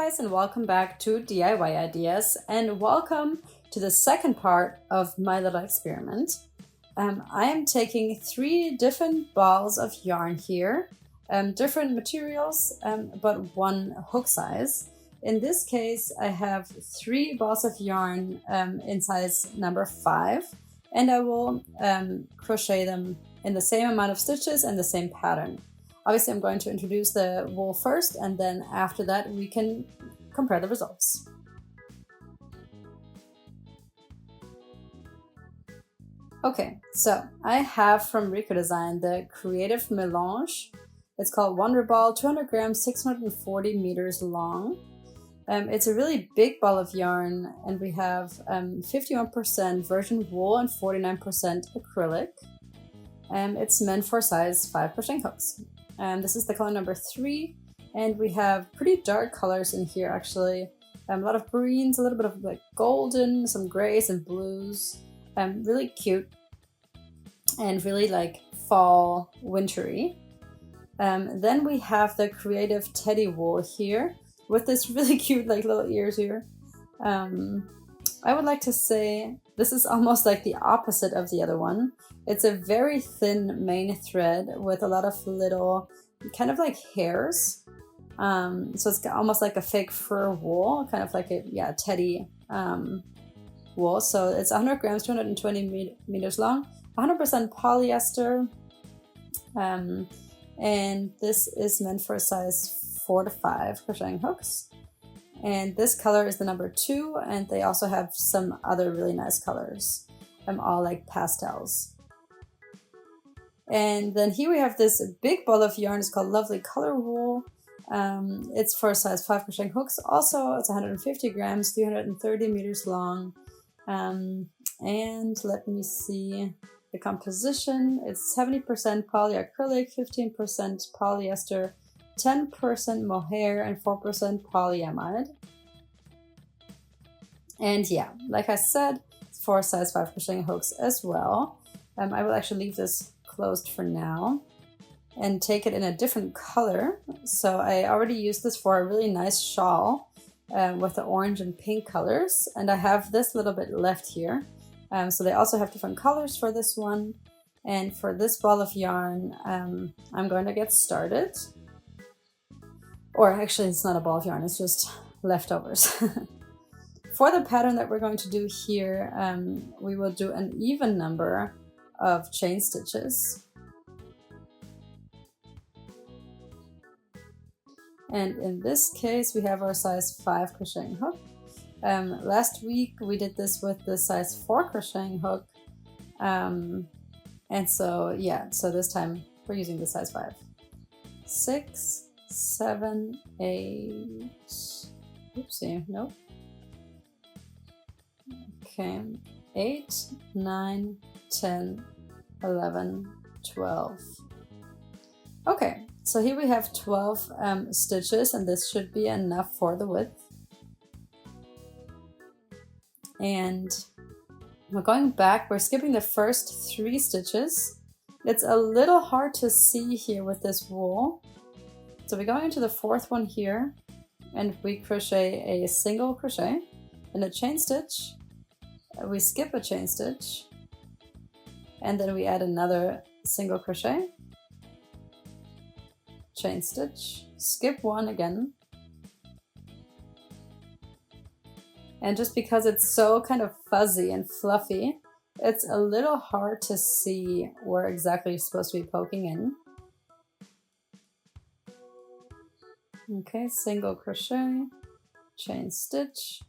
guys, and welcome back to DIY Ideas, and welcome to the second part of my little experiment. I am taking 3 different balls of yarn here, different materials, but one hook size. In this case, I have 3 balls of yarn in size number 5, and I will crochet them in the same amount of stitches and the same pattern. Obviously, I'm going to introduce the wool first, and then after that we can compare the results. Okay, so I have from Rico Design the Creative Melange. It's called Wonder Ball, 200 grams, 640 meters long. It's a really big ball of yarn, and we have 51% virgin wool and 49% acrylic. It's meant for size 5 crochet hooks. This is the color number 3, and we have pretty dark colors in here actually. A lot of greens, a little bit of like golden, some grays and blues. Really cute and really like fall wintry. Then we have the Creative Teddy Wool here with this really cute like little ears here. I would like to say this is almost like the opposite of the other one. It's a very thin main thread with a lot of little kind of like hairs. So it's almost like a fake fur wool, kind of like a teddy wool. So it's 100 grams, 220 meters long, 100% polyester. And this is meant for a size 4 to 5 crocheting hooks. And this color is the number 2, and they also have some other really nice colors, all like pastels. And then here we have this big ball of yarn. It's called Lovely Color Wool. It's for size 5 crocheting hooks. Also, it's 150 grams, 330 meters long. And let me see the composition. It's 70% polyacrylic, 15% polyester, 10% mohair, and 4% polyamide. And yeah, like I said, it's for size 5 crocheting hooks as well. I will actually leave this closed for now and take it in a different color. So I already used this for a really nice shawl with the orange and pink colors, and I have this little bit left here. So they also have different colors for this one. And for this ball of yarn, I'm going to get started. Or actually, it's not a ball of yarn, it's just leftovers. For the pattern that we're going to do here, we will do an even number of chain stitches. And in this case, we have our size 5 crocheting hook. Last week, we did this with the size 4 crocheting hook. And so, so this time we're using the size 5. 6, 7, 8, oopsie, nope. Okay, 8, 9, 10, 11, 12. Okay, so here we have 12 stitches, and this should be enough for the width. And we're going back, we're skipping the first 3 stitches. It's a little hard to see here with this wool. So we're going into the 4th one here, and we crochet a single crochet and a chain stitch. We skip a chain stitch, and then we add another single crochet, chain stitch, skip one again. And just because it's so kind of fuzzy and fluffy, it's a little hard to see where exactly you're supposed to be poking in. Okay, single crochet, chain stitch.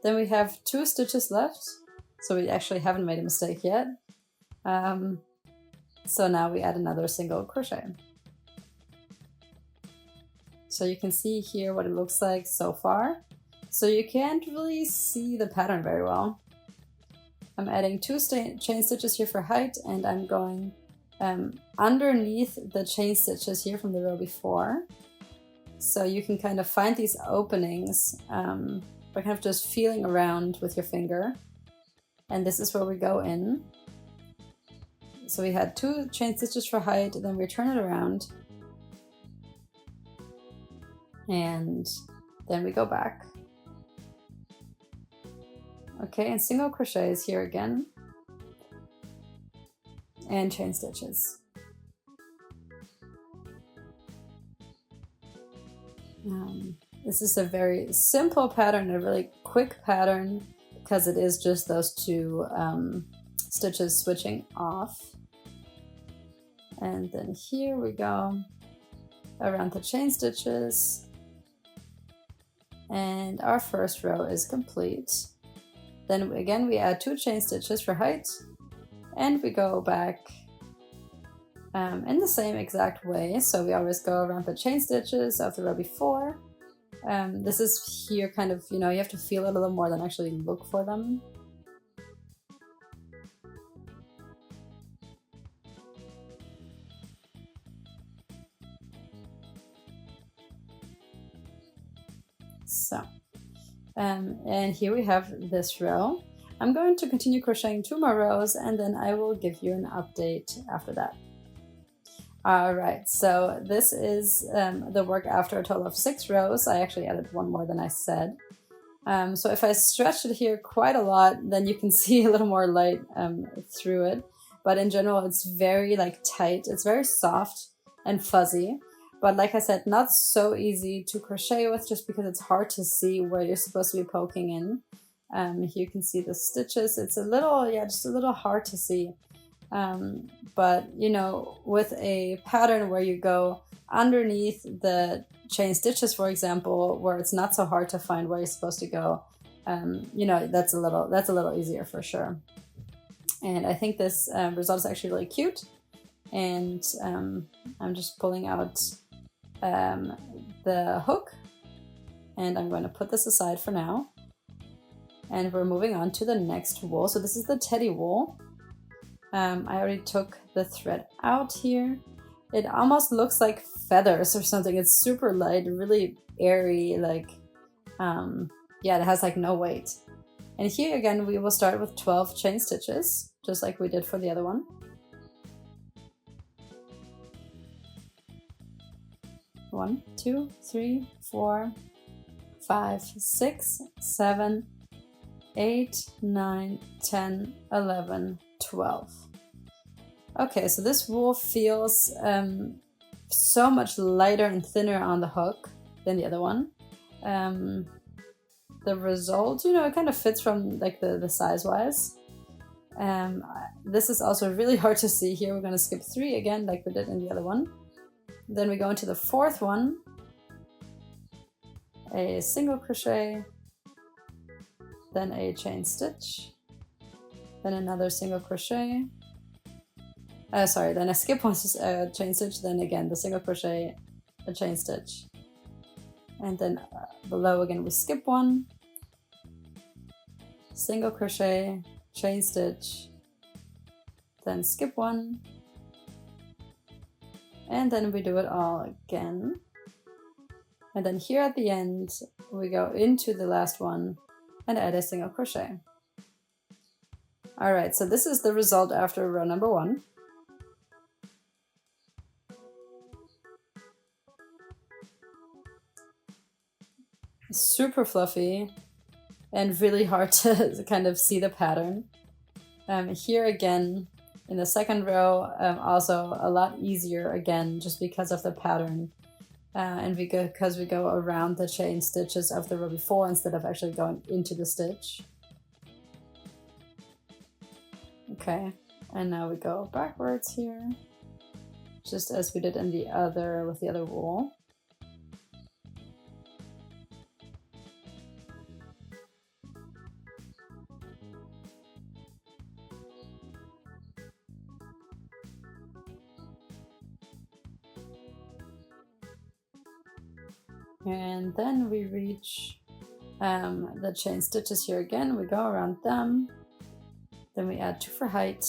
Then we have 2 stitches left, so we actually haven't made a mistake yet. So now we add another single crochet. So you can see here what it looks like so far. So you can't really see the pattern very well. I'm adding 2 chain stitches here for height, and I'm going underneath the chain stitches here from the row before. So you can kind of find these openings by kind of just feeling around with your finger. And this is where we go in. So we had 2 chain stitches for height, and then we turn it around. And Then we go back. Okay, and single crochets here again. And chain stitches. This is a very simple pattern, a really quick pattern, because it is just those two stitches switching off. And then here we go around the chain stitches. And our first row is complete. Then again, we add 2 chain stitches for height, and we go back in the same exact way. So we always go around the chain stitches of the row before. This is here kind of, you know, you have to feel it a little more than actually look for them. So, and here we have this row. I'm going to continue crocheting 2 more rows, and then I will give you an update after that. Alright, so this is the work after a total of 6 rows. I actually added 1 more than I said. So if I stretch it here quite a lot, then you can see a little more light through it. But in general, it's very tight. It's very soft and fuzzy. But like I said, not so easy to crochet with just because it's hard to see where you're supposed to be poking in. Here you can see the stitches. It's a little, just a little hard to see. But you know, with a pattern where you go underneath the chain stitches, for example, where it's not so hard to find where you're supposed to go, you know, that's a little easier for sure. And I think this result is actually really cute. And I'm just pulling out the hook, and I'm going to put this aside for now. And we're moving on to the next wool. So this is the teddy wool. I already took the thread out here. It almost looks like feathers or something. It's super light, really airy, yeah, it has no weight. And here again, we will start with 12 chain stitches, just like we did for the other one. 1, 2, 3, 4, 5, 6, 7, 8, 9, 10, 11, 12. Okay, so this wool feels so much lighter and thinner on the hook than the other one. The result, you know, it kind of fits from the size wise. This is also really hard to see here. We're going to skip 3 again like we did in the other one. Then we go into the 4th one, a single crochet, then a chain stitch, then another single crochet, then I skip one chain stitch, then again the single crochet, a chain stitch, and then below again we skip 1, single crochet, chain stitch, then skip 1, and then we do it all again. And then here at the end we go into the last one and add a single crochet. Alright, so this is the result after row number 1. Super fluffy and really hard to kind of see the pattern. Here again in the 2nd row, also a lot easier again just because of the pattern. And because we go around the chain stitches of the row before instead of actually going into the stitch. Okay, and now we go backwards here, just as we did in the other with the other wool. And then we reach the chain stitches here again. We go around them. Then we add 2 for height.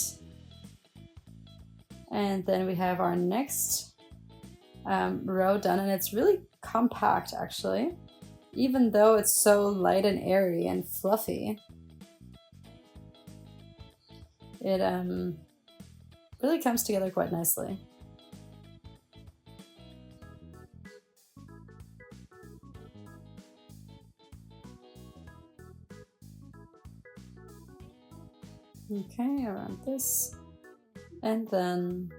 And then we have our next row done. And it's really compact actually, even though it's so light and airy and fluffy. It really comes together quite nicely. Okay, around this. And then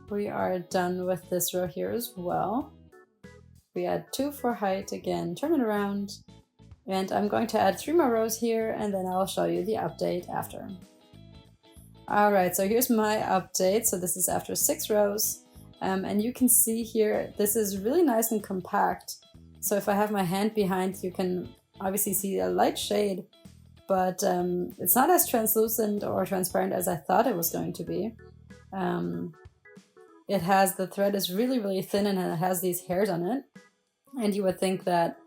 we are done with this row here as well. We add 2 for height again, turn it around, and I'm going to add 3 more rows here, and then I'll show you the update after. Alright, so here's my update. So this is after 6 rows, and you can see here, this is really nice and compact. So if I have my hand behind, you can obviously see a light shade, but it's not as translucent or transparent as I thought it was going to be. It has, the thread is really, really thin, and it has these hairs on it. And you would think that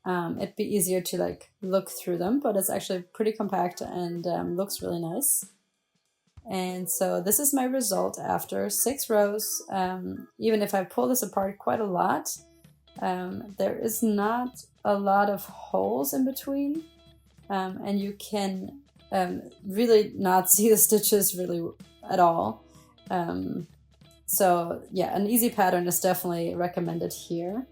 it'd be easier to like look through them, but it's actually pretty compact and looks really nice. And so this is my result after 6 rows. Even if I pull this apart quite a lot, there is not a lot of holes in between, and you can really not see the stitches really at all. So yeah, an easy pattern is definitely recommended here.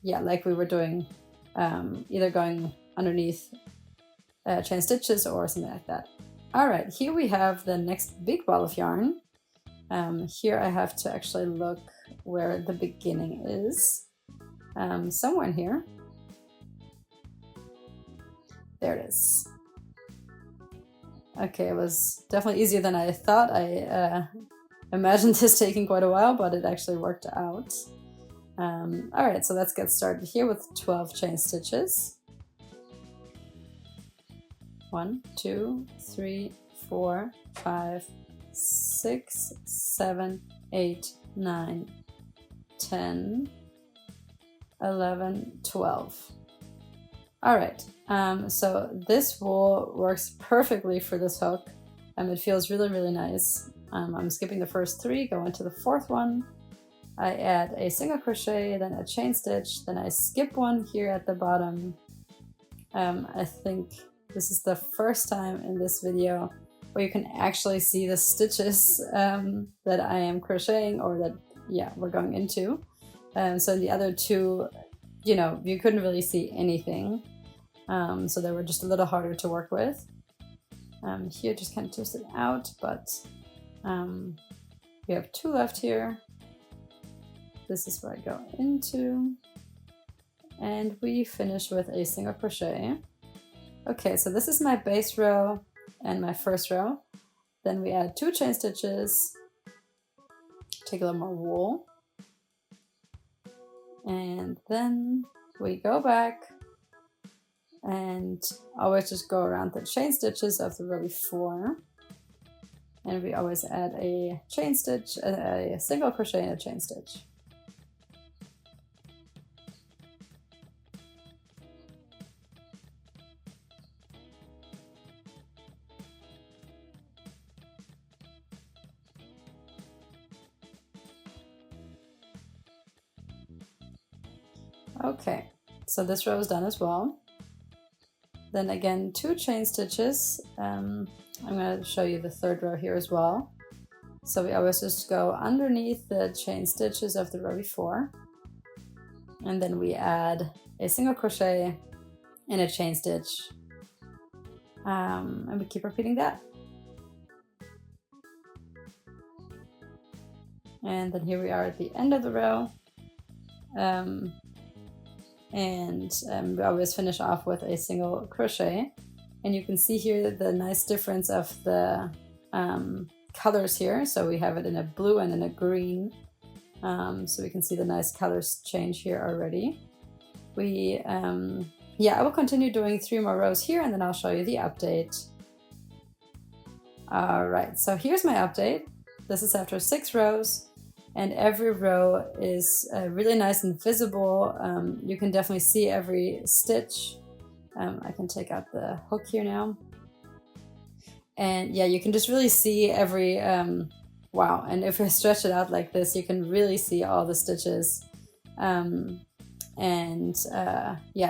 Yeah, like we were doing, either going underneath chain stitches or something like that. All right, here we have the next big ball of yarn. Here I have to actually look where the beginning is. Somewhere in here. There it is. Okay, it was definitely easier than I thought. I imagined this taking quite a while, but it actually worked out. All right, so let's get started here with 12 chain stitches. 1, 2, 3, 4, 5, 6, 7, 8, 9, 10, 11, 12. All right, so this wool works perfectly for this hook. It feels really, really nice. I'm skipping the first 3, go into the 4th one. I add a single crochet, then a chain stitch, then I skip one here at the bottom. I think this is the first time in this video where you can actually see the stitches that I am crocheting, or that, yeah, we're going into. So in the other 2, you know, you couldn't really see anything. So they were just a little harder to work with. Here just kind of twist it out, but we have 2 left here. This is where I go into, and we finish with a single crochet. Okay, so this is my base row and my first row. Then we add 2 chain stitches, take a little more wool, and then we go back and always just go around the chain stitches of the row before, and we always add a chain stitch, a single crochet and a chain stitch. Okay, so this row is done as well. Then again, 2 chain stitches. I'm going to show you the 3rd row here as well. So we always just go underneath the chain stitches of the row before, and then we add a single crochet and a chain stitch, and we keep repeating that. And then here we are at the end of the row. We always finish off with a single crochet, and you can see here the nice difference of the colors here. So we have it in a blue and in a green, so we can see the nice colors change here already. Yeah, I will continue doing 3 more rows here, and then I'll show you the update. All right, so here's my update. This is after 6 rows. And every row is really nice and visible. You can definitely see every stitch. I can take out the hook here now. And yeah, you can just really see every, wow. And if I stretch it out like this, you can really see all the stitches. Yeah,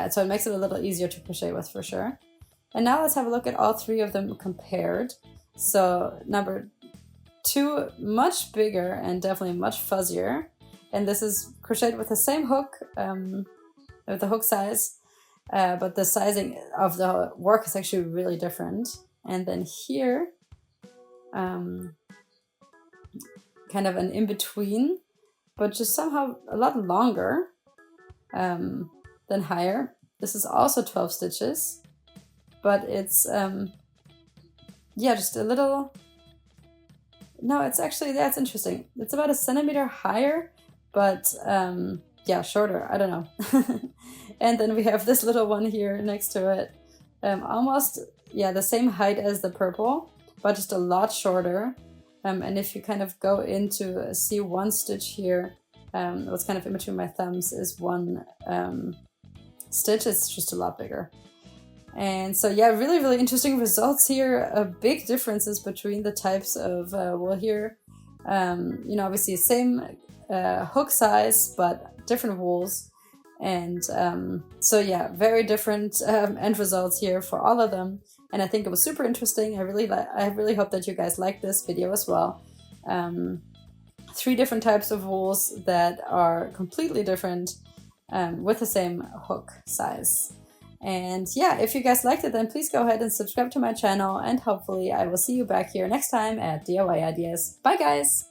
so it makes it a little easier to crochet with for sure. And now let's have a look at all 3 of them compared. So number 2, much bigger and definitely much fuzzier, and this is crocheted with the same hook, with the hook size, but the sizing of the work is actually really different. And then here, kind of an in-between, but just somehow a lot longer than higher. This is also 12 stitches, but it's, yeah, just a little, no, it's actually, that's interesting. It's about 1 centimeter higher, but yeah, shorter, I don't know. And then we have this little one here next to it. Almost, yeah, the same height as the purple, but just a lot shorter. And if you kind of go into, see one stitch here, what's kind of in between my thumbs is one stitch. It's just a lot bigger. And so yeah, really, really interesting results here. Big differences between the types of wool here. You know, obviously same hook size, but different wools. And so yeah, very different end results here for all of them. And I think it was super interesting. I really hope that you guys like this video as well. 3 different types of wools that are completely different with the same hook size. And yeah, if you guys liked it, then please go ahead and subscribe to my channel, and hopefully I will see you back here next time at DIY Ideas. Bye guys!